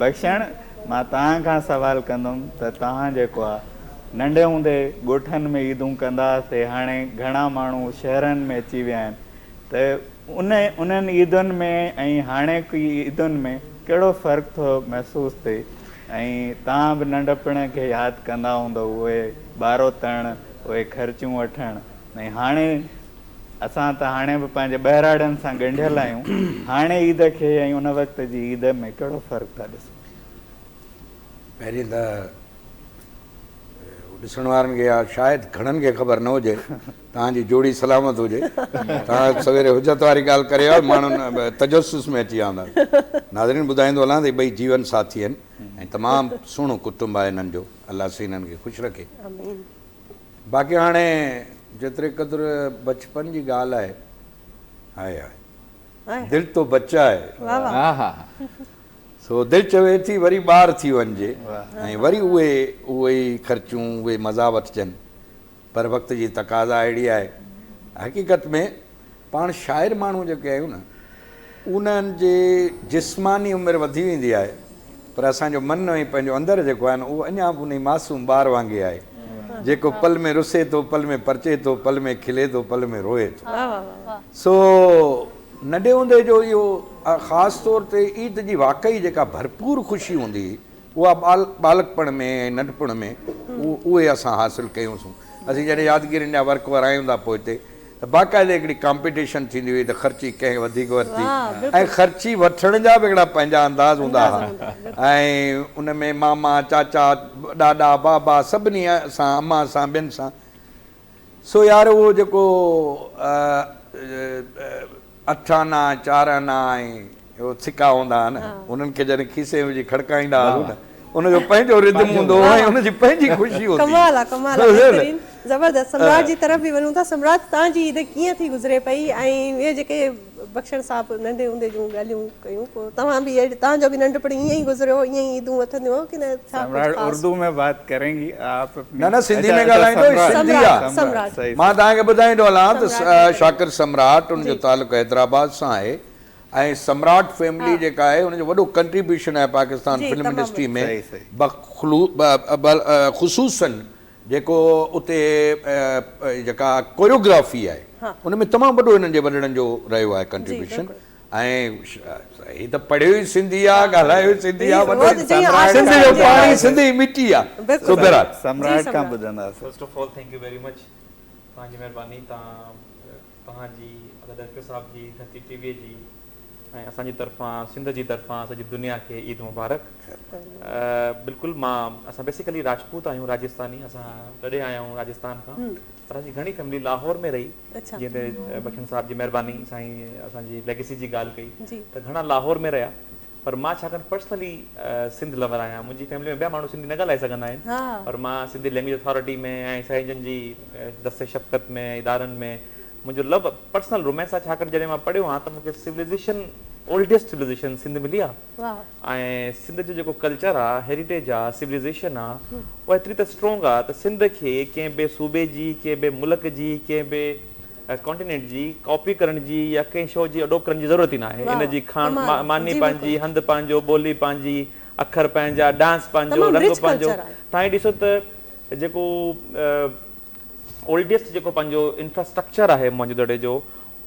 बख्शण मां तव्हां खां सवाल कंदुमि त तव्हां जेको आहे नंढे हूंदे ॻोठनि में ईदूं कंदा हुआसीं, हाणे घणा माण्हू शहरनि में अची विया आहिनि, त उन्हनि ईदुनि में ऐं हाणेकी ईदुनि में कहिड़ो फ़र्क़ु थो महसूसु थिए? ऐं तव्हां बि नंढपण खे यादि कंदा हूंदव, उहे ॿारो तण, उहे ख़र्चियूं वठणु, ऐं हाणे असां त हाणे बि पंहिंजे ॿहिराड़नि सां ॻंढियल आहियूं, हाणे ईद खे ऐं उन वक़्त जी ईद में कहिड़ो फ़र्क़ु था ॾिसो? पहिरीं त ॾिसण वारनि खे या शायदि घणनि खे ख़बर न हुजे, तव्हांजी जोड़ी सलामत हुजे। तव्हां सवेरे हुजत वारी ॻाल्हि करे आयो, माण्हुनि तजस्सुस में अची विया हूंदा। नाज़रीन ॿुधाईंदो हलां त ॿई जीवन साथी आहिनि ऐं तमामु सुहिणो कुटुंब आहे हिननि जो, अलाह से हिननि खे ख़ुशि रखे। बाक़ी हाणे जेतिरे क़दुरु बचपन जी ॻाल्हि आहे, हाय हाय दिलि तो बच्चा आहे, सो दिलि चवे थी वरी ॿार थी वञिजे ऐं वरी उहे ई ख़र्चूं, उहे मज़ा वठिजनि। पर वक़्त जी तक़ाज़ा अहिड़ी आहे, हक़ीक़त में पाण शाइर माण्हू जेके आहियूं न, उन्हनि जे जिस्मानी उमिरि वधी वेंदी आहे, पर असांजो मन ऐं पंहिंजो अंदरि जेको आहे न, उहो अञा बि उन मासूम ॿार वांगुरु आहे, जेको पल में रुसे थो, पल में परचे थो, पल में खिले थो, पल में रोए थो। सो नंढे हूंदे जो इहो ख़ासि तौर ते ईद जी वाक़ई जेका भरपूर ख़ुशी हूंदी हुई, उहा बालकपण में नंढपण में उहे असां हासिलु कयूंसीं। असीं जॾहिं यादगिरियुनि जा वर्क वरायूं था पोइ हिते, त बाक़ाइदे हिकिड़ी कॉम्पिटिशन थींदी हुई त ख़र्ची कंहिं वधीक वरिती, ऐं ख़र्ची वठण जा बि हिकिड़ा पंहिंजा अंदाज़ हूंदा हुआ, ऐं उन में मामा चाचा ॾाॾा बाबा सभिनी सां, अम्मा सां, ॿियनि सां। सो यार उहो जेको 8 आना 4 आना ऐं उहो सिका हूंदा हुआ न, उन्हनि खे जॾहिं खीसे विझी खड़काईंदा हुआ न, उनजो पंहिंजो रिदम हूंदो हो ऐं उनजी पंहिंजी ख़ुशी हूंदी। कमाल आहे, कमाल आहे, ज़बरदस्त। सम्राट जी तरफ़ बि वञूं था। सम्राट, तव्हांजी ईद कीअं थी गुज़रे पई, ऐं इहे जेके बख्शण साहिबु नंढे हूंदे जूं ॻाल्हियूं कयूं, पोइ तव्हां बि तव्हांजो बि नंढपण ईअं ई गुज़रियो, ईअं ई ईदूं वठंदियूं की न? सम्राट उर्दू में बात करेंगी आप? न सिंधी में ॻाल्हाईंदो, सिंधी आहे। मां तव्हांखे ॿुधाईंदो हलां त शाकिर सम्राट, उनजो तालुक़ु हैदराबाद सां आहे, ऐं सम्राट फैमिली जेका आहे उनजो वॾो कंट्रीब्यूशन आहे पाकिस्तान फिल्म इंडस्ट्री में, ख़ुसूसन जेको उते जेका कोरियोग्राफी आहे उन में तमामु वॾो हिननि जे वॾड़नि जो रहियो आहे कंट्रीब्यूशन। ऐं ही त पढ़ियो ई सिंधी आहे, ॻाल्हायो ई सिंधी आहे, सिंधी जो पाणी सिंधी मिटी आहे। सम्राट खां ॿुधंदासीं। First of all thank U very much, तव्हांजी महिरबानी, तव्हांजी डायरेक्टर साहब जी, धरती टीवीअ जी, ऐं असांजी तरफ़ां, सिंध जी तरफ़ां सॼी दुनिया खे ईद मुबारक। बिल्कुलु, असां बेसिकली राजपूत आहियूं, राजस्थानी, असां ॾाढे आया आहियूं राजस्थान खां, पर असांजी घणी फैमिली लाहौर में रही। जीअं त बख्शण साहिब जी महिरबानी साईं असांजी लेगेसी जी ॻाल्हि कई, त घणा लाहौर में रहिया, पर मां छाकाणि पर्सनली सिंध लवर आहियां, मुंहिंजी फैमिली में ॿिया माण्हू सिंधी न ॻाल्हाए सघंदा आहिनि, पर मां सिंधी लैंग्वेज अथॉरिटी में ऐं साईं जन जी दस्ते शफ़क़त में, इदारनि में मुंहिंजो लव पर्सनल रोमांस आहे। छाकाणि जॾहिं मां पढ़ियो आहियां त मूंखे सिविलाइज़ेशन, ओल्डेस्ट सिविलाइज़ेशन सिंध मिली आहे, ऐं सिंध जो जेको कल्चर आहे, हेरिटेज आहे, सिविलाइज़ेशन आहे, उहा एतिरी त स्ट्रॉन्ग आहे त सिंध खे कंहिं बि सूबे जी, कंहिं बि मुल्क जी, कंहिं बि कॉन्टिनेंट जी कॉपी करण जी या कंहिं शो जी अडोप करण जी ज़रूरत ई न आहे। इन जी खान मानी पंहिंजी, हंधु पंहिंजो, ॿोली पंहिंजी, अखर पंहिंजा, डांस पंहिंजो, रंग पंहिंजो। तव्हां ॾिसो त जेको ओल्डेस्ट जेको पंहिंजो इंफ्रास्ट्रक्चर आहे मौजूदड़े जो,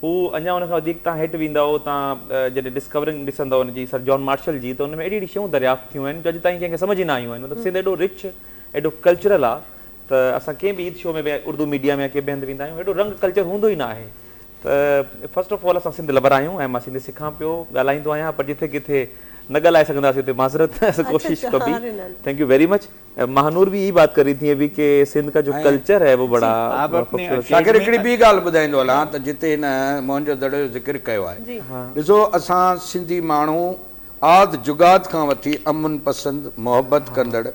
हू अञा उनखां वधीक तव्हां हेठि वेंदव, तव्हां जॾहिं डिस्कवरिंग ॾिसंदव हुनजी सर जॉन मार्शल जी, त हुन में एॾी एॾी शयूं दरियाफ़्त थियूं आहिनि जो अॼु ताईं कंहिंखे सम्झ ई न आयूं आहिनि। मतिलबु सिंध एॾो रिच, एॾो कल्चरल आहे, त असां कंहिं बि ईद शो में उर्दू मीडिया में कंहिं बि हंधि वेंदा आहियूं, एॾो रंग कल्चर हूंदो ई न आहे। त फर्स्ट ऑफ ऑल असां सिंध लवर आहियूं, ऐं मां सिंधी सिखां पियो, ॻाल्हाईंदो आहियां, पर जिथे किथे न ॻाल्हाए सघंदासीं उते माज़रत, असां कोशिश कबी। Thank U very much. Mahnoor भी यही बात कर रही थी अभी कि सिंध का जो कल्चर है वो बड़ा शाकिर हिकिड़ी ॿी ॻाल्हि ॿुधाईंदो हलां त जिते हिन मोहन जो दड़े जो ज़िक्र कयो आहे, ॾिसो असां सिंधी माण्हू आद जुगाद खां वठी अमन पसंद, मोहबत कंदड़,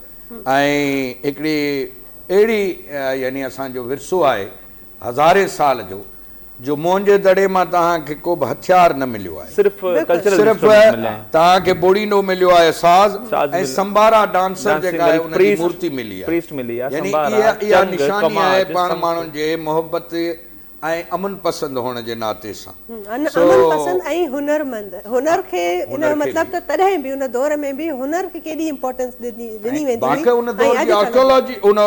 ऐं हिकिड़ी अहिड़ी यानी असांजो विरसो आहे हज़ारे साल जो मोहन जे दड़े मां तव्हांखे को बि हथियार न मिलियो आहे, सिर्फ़ु तव्हांखे बोड़ीनो मिलियो आहे, साज़ ऐं संबारा डांसर जेका आहे उनजी मूर्ति मिली आहे। यानी इहा निशानी आहे पाण माण्हुनि जे मोहबत ऐं अमन पसंद हुअण जे नाते सां अमन पसंद ऐं हुनरमंद हुनर खे इन जो मतिलबु त तॾहिं बि उन दौर में बि हुनर खे केॾी इम्पोर्टेंस ॾिनी वेंदी बाक़ी उन दौर जी आर्कियोलॉजी उन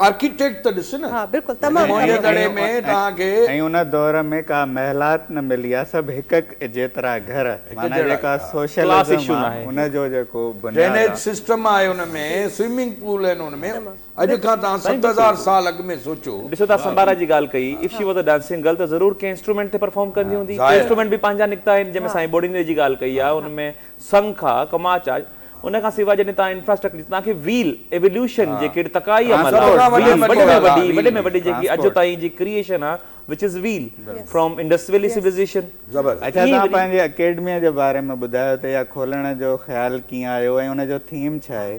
आर्किटेक्ट त ॾिस न हा बिल्कुलु तमामु मोहन दड़े में तव्हांखे ऐं उन दौर में का महिलात न मिली आहे सभु हिकु जेतिरा घर माना जेका सोशलिज़म आहे उनजो जेको ड्रेनेज सिस्टम आहे हुन में स्विमिंग पूल आहिनि हुन में अॼु खां तव्हां 7000 साल अॻु में सोचो ॾिसो तव्हां संबारा जी ॻाल्हि कई if she was a dancing girl त ज़रूर कंहिं इंस्ट्रूमेंट ते परफॉर्म कंदी हूंदी इंस्ट्रूमेंट बि पंहिंजा निकिता आहिनि जंहिंमें साईं बोडीने जी ॻाल्हि कई आहे उनमें शंख आहे कमाच आहे उन खां सवाइ जॾहिं तव्हां इंफ्रास्ट्रक्चर तव्हांखे व्हील एवोल्यूशन जेके तकाई अमल वॾे में वॾी जेकी अॼु ताईं जी क्रिएशन आहे which is wheel from Indus Valley civilization अच्छा तव्हां पंहिंजी अकेडमीअ जे बारे में ॿुधायो त या खोलण जो ख़्यालु कीअं आयो ऐं उनजो थीम छा आहे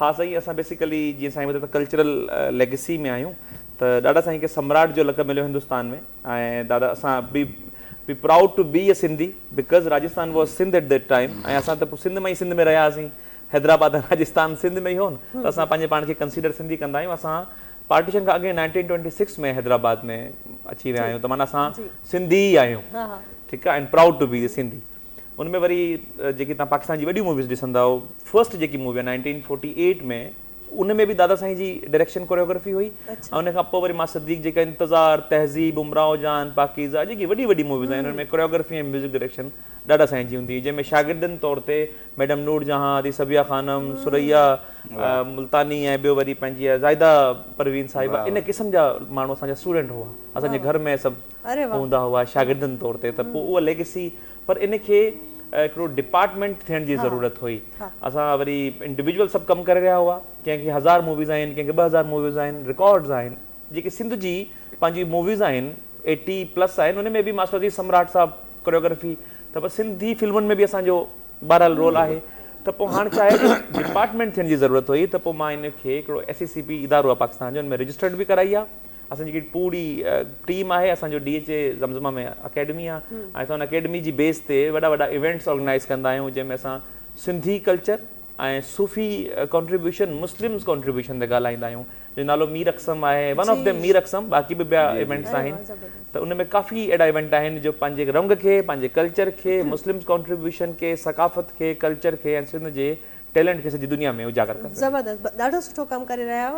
हा सही असां बेसिकली जीअं साईं ॿुधायो त कल्चरल लेगेसी में आहियूं त ॾाढा साईं खे सम्राट जो लक़ब मिलियो हिंदुस्तान में ऐं ॾाढा असां बी proud to be a Sindhi because Rajasthan was Sindh at that time ऐं असां त सिंध में ई सिंध में रहियासीं हैदराबाद राजस्थान सिंध में ई हो न त असां पंहिंजे पाण खे कंसीडर सिंधी कंदा आहियूं असां पार्टीशन खां अॻे 1926 में हैदराबाद में अची विया आहियूं त माना असां सिंधी ई आहियूं ठीकु आहे and proud to be the Sindhi उनमें वरी जेकी तव्हां पाकिस्तान जी वॾियूं मूवीज़ ॾिसंदा फर्स्ट जेकी मूवी आहे 1948 में उनमें बि दादा साईं जी डायरेक्शन कोरियोग्राफी हुई ऐं उन खां पोइ वरी मां सदीक जेका इंतज़ार तहज़ीब उमराव जान पाकीज़ा जेकी वॾी वॾी मूवीज़ आहिनि उनमें कोरियोग्राफी ऐं म्यूज़िक डायरेक्शन ॾाढा साईं जी हूंदी हुई जंहिंमें शागिर्दनि तौर ते मैडम नूर जहां दी सबिया ख़ानम सुरैया मुल्तानी ऐं ॿियो वरी पंहिंजी ज़ाइदा परवीन साहिबा इन क़िस्म जा माण्हू असांजा स्टूडेंट हुआ असांजे घर में सभु हूंदा हुआ शागिर्दनि तौर ते त पोइ उहा लेगेसी पर इन खे हिकिड़ो डिपार्टमेंट थियण जी ज़रूरत हुई असां वरी इंडिविजुअल सभु कमु करे रहिया हुआ कंहिंखे 1000 मूवीज़ आहिनि कंहिंखे 2000 मूवीज़ आहिनि रिकॉर्ड्स आहिनि जेके सिंध जी पंहिंजी मूवीज़ आहिनि 80+ आहिनि उन में बि मास्टर जी सम्राट साहिबु कोरियोग्राफी त पोइ सिंधी फिल्मुनि में बि असांजो बहरहाल रोल आहे त पोइ हाणे छा आहे डिपार्टमेंट थियण जी ज़रूरत हुई त पोइ मां इन खे हिकिड़ो SECP इदारो आहे पाकिस्तान जो हुन में रजिस्टर्ड बि कराई आहे असांजी जेकी पूरी टीम आहे असांजो DHA ज़मज़मा में अकेडमी आहे ऐं असां हुन अकेडमी जी बेस ते वॾा वॾा इवेंट्स ऑर्गेनाइज़ कंदा आहियूं जंहिंमें असां सिंधी कल्चर ऐं सूफ़ी कॉन्ट्रीब्यूशन मुस्लिम्स कॉन्ट्रीब्यूशन ते ॻाल्हाईंदा आहियूं जो नालो मीर अक्सम आहे वन ऑफ देम मीर अक्सम बाक़ी बि ॿिया इवेंट्स आहिनि त उन में काफ़ी अहिड़ा इवेंट आहिनि जो पंहिंजे रंग खे पंहिंजे कल्चर खे मुस्लिम्स कॉन्ट्रीब्यूशन खे सकाफ़त खे कल्चर खे ऐं सिंध जे टैलेंट खे सॼी दुनिया में उजागर कंदा ज़बरदस्त ॾाढो सुठो कमु करे रहिया आहियो